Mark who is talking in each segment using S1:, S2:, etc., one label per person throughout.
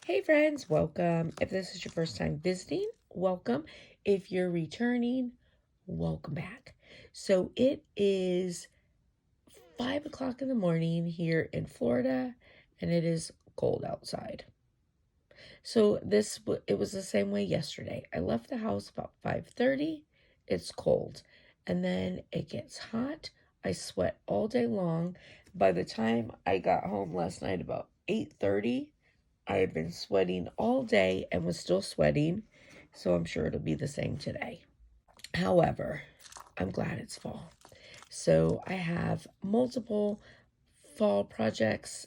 S1: Hey friends, welcome. If this is your first time visiting, welcome. If you're returning, welcome back. So it is 5 o'clock in the morning here in Florida, and it is cold outside. So it was the same way yesterday. I left the house about 5:30. It's cold, and then it gets hot. I sweat all day long. By the time I got home last night about 8:30, I had been sweating all day and was still sweating, so I'm sure it'll be the same today. However, I'm glad it's fall. So I have multiple fall projects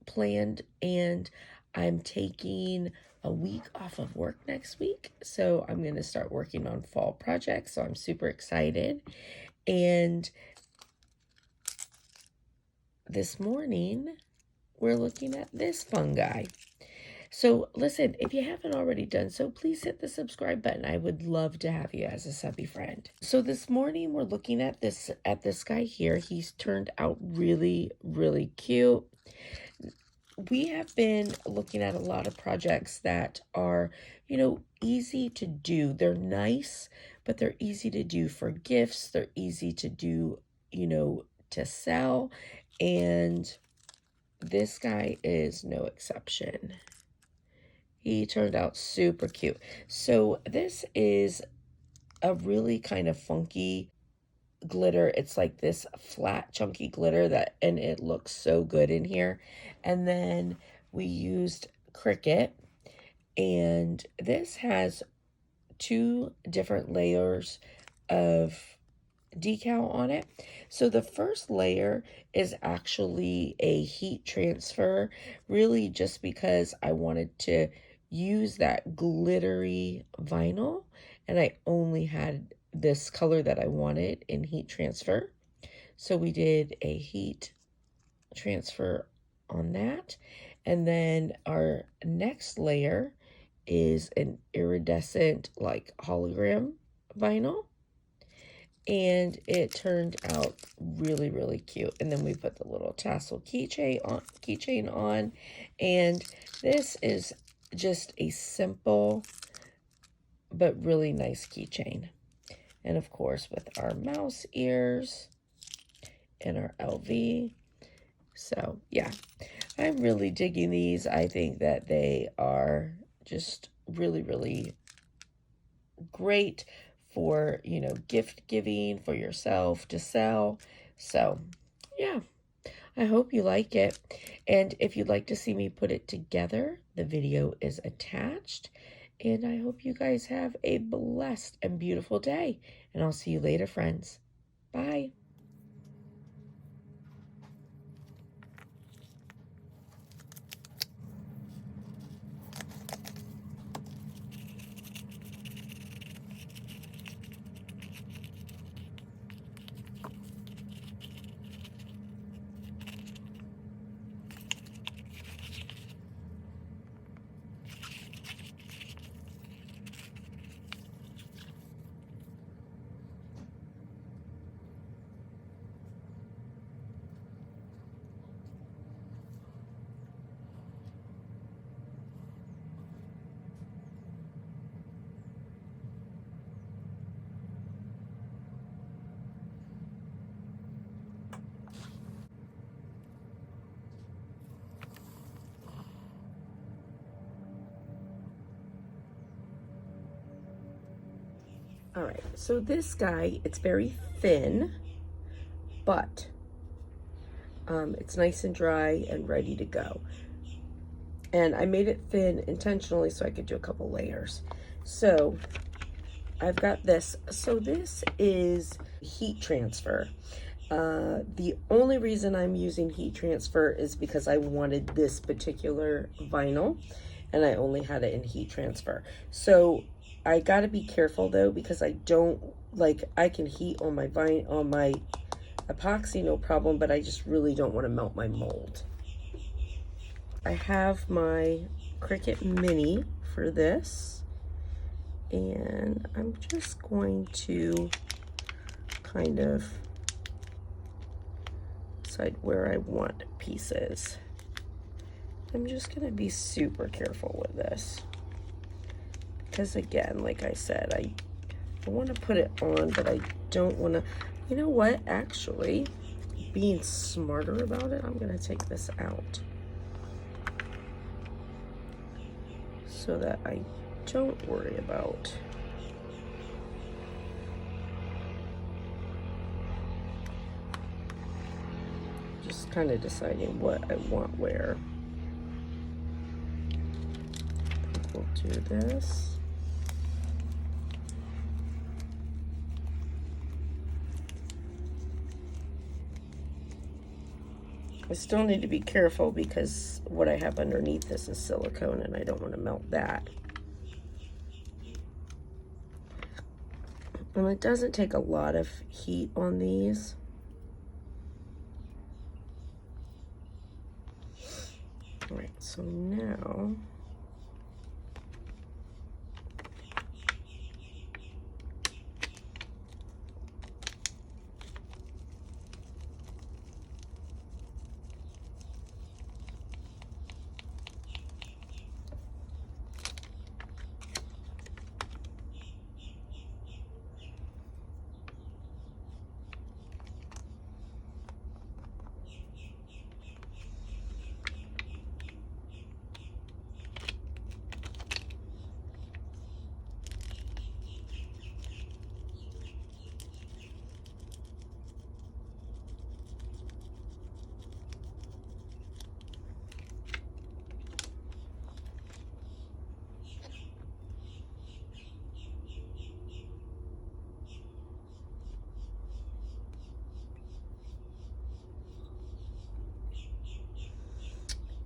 S1: planned, and I'm taking a week off of work next week. So I'm going to start working on fall projects. So I'm super excited. And this morning, we're looking at this fungi. So listen, if you haven't already done so, please hit the subscribe button. I would love to have you as a subby friend. So this morning we're looking at this guy here. He's turned out really, really cute. We have been looking at a lot of projects that are, easy to do. They're nice, but they're easy to do for gifts. They're easy to do, to sell. And this guy is no exception. He turned out super cute. So this is a really kind of funky glitter. It's like this flat, chunky glitter and it looks so good in here. And then we used Cricut, and this has 2 different layers of decal on it. So the first layer is actually a heat transfer, really just because I wanted to use that glittery vinyl, and I only had this color that I wanted in heat transfer. So we did a heat transfer on that. And then our next layer is an iridescent like hologram vinyl, and it turned out really, really cute. And then we put the little tassel keychain on, and this is just a simple but really nice keychain. And of course with our mouse ears and our LV. So yeah, I'm really digging these. I think that they are just really, really great for, gift giving, for yourself to sell. So yeah, I hope you like it. And if you'd like to see me put it together, the video is attached. And I hope you guys have a blessed and beautiful day. And I'll see you later, friends. Bye. All right, so this guy, it's very thin, but it's nice and dry and ready to go. And I made it thin intentionally so I could do a couple layers. So I've got this. So this is heat transfer. The only reason I'm using heat transfer is because I wanted this particular vinyl, and I only had it in heat transfer. So I got to be careful though, because I don't I can heat on my epoxy no problem, but I just really don't want to melt my mold. I have my Cricut Mini for this, and I'm just going to kind of decide where I want pieces. I'm just going to be super careful with this. Because again, like I said, I want to put it on, but I don't want to, you know what, actually, being smarter about it, I'm going to take this out so that I don't worry about just kind of deciding what I want where. We'll do this. I still need to be careful because what I have underneath this is silicone and I don't want to melt that. And it doesn't take a lot of heat on these. All right, so now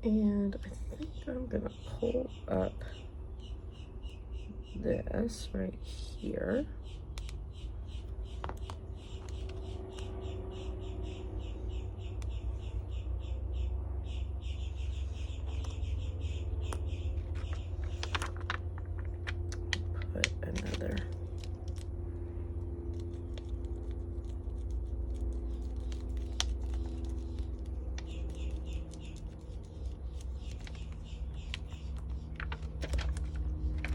S1: and I think I'm gonna pull up this right here. Put another.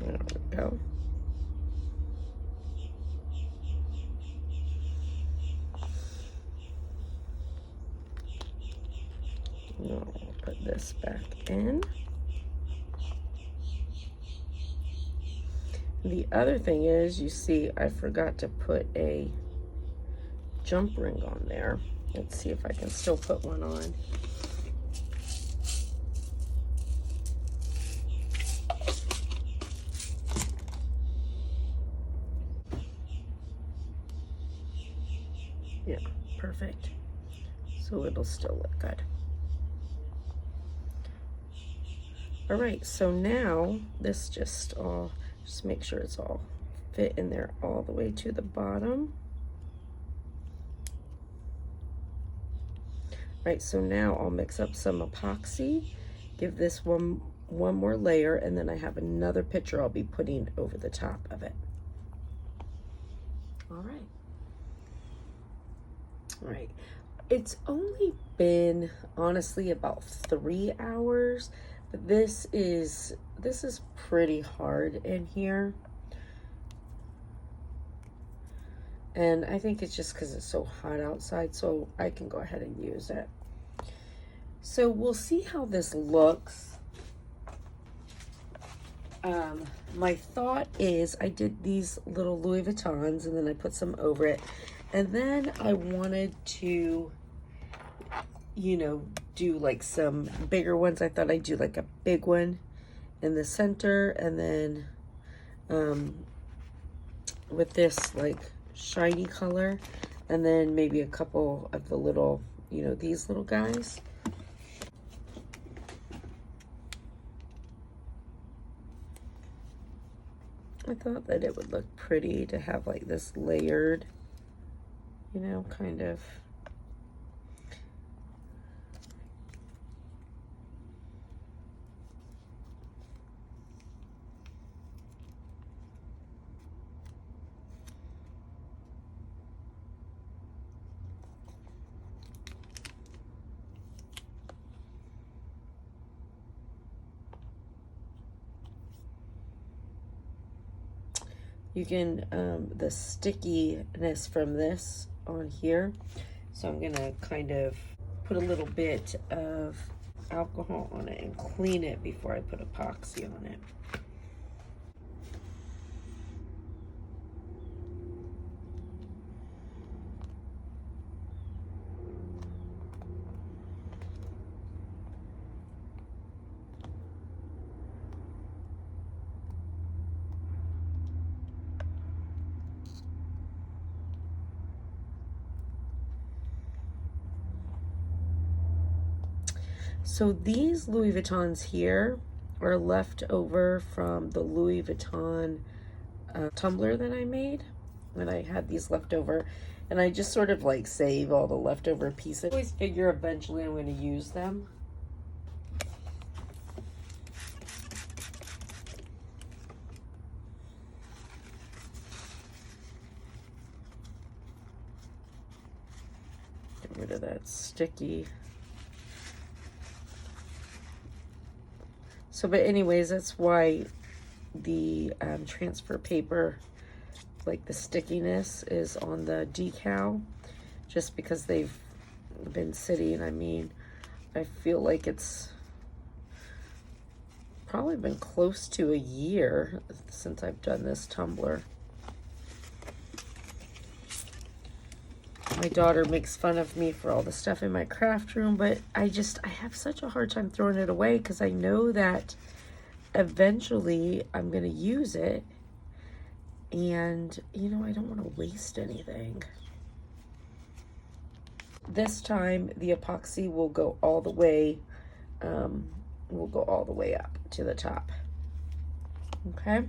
S1: There we go. Now I'll put this back in. The other thing is, you see, I forgot to put a jump ring on there. Let's see if I can still put one on. Yeah, perfect. So it'll still look good. All right, so now this just make sure it's all fit in there all the way to the bottom. All right, so now I'll mix up some epoxy, give this one more layer, and then I have another picture I'll be putting over the top of it. All right. All right. It's only been, honestly, about 3 hours, but this is pretty hard in here. And I think it's just because it's so hot outside, so I can go ahead and use it. So we'll see how this looks. My thought is I did these little Louis Vuittons and then I put some over it. And then I wanted to, you know, do like some bigger ones. I thought I'd do like a big one in the center and then with this like shiny color, and then maybe a couple of the little, you know, these little guys. I thought that it would look pretty to have like this layered, you know, kind of. You can, the stickiness from this on here. So I'm gonna kind of put a little bit of alcohol on it and clean it before I put epoxy on it. So these Louis Vuittons here are left over from the Louis Vuitton tumbler that I made. When I had these left over, and I just sort of like save all the leftover pieces. I always figure eventually I'm going to use them. Get rid of that sticky. So, but anyways, that's why the transfer paper, like the stickiness, is on the decal, just because they've been sitting. I mean, I feel like it's probably been close to a year since I've done this tumbler. My daughter makes fun of me for all the stuff in my craft room, but I have such a hard time throwing it away because I know that eventually I'm going to use it, and you know, I don't want to waste anything. This time the epoxy will go all the way up to the top. Okay.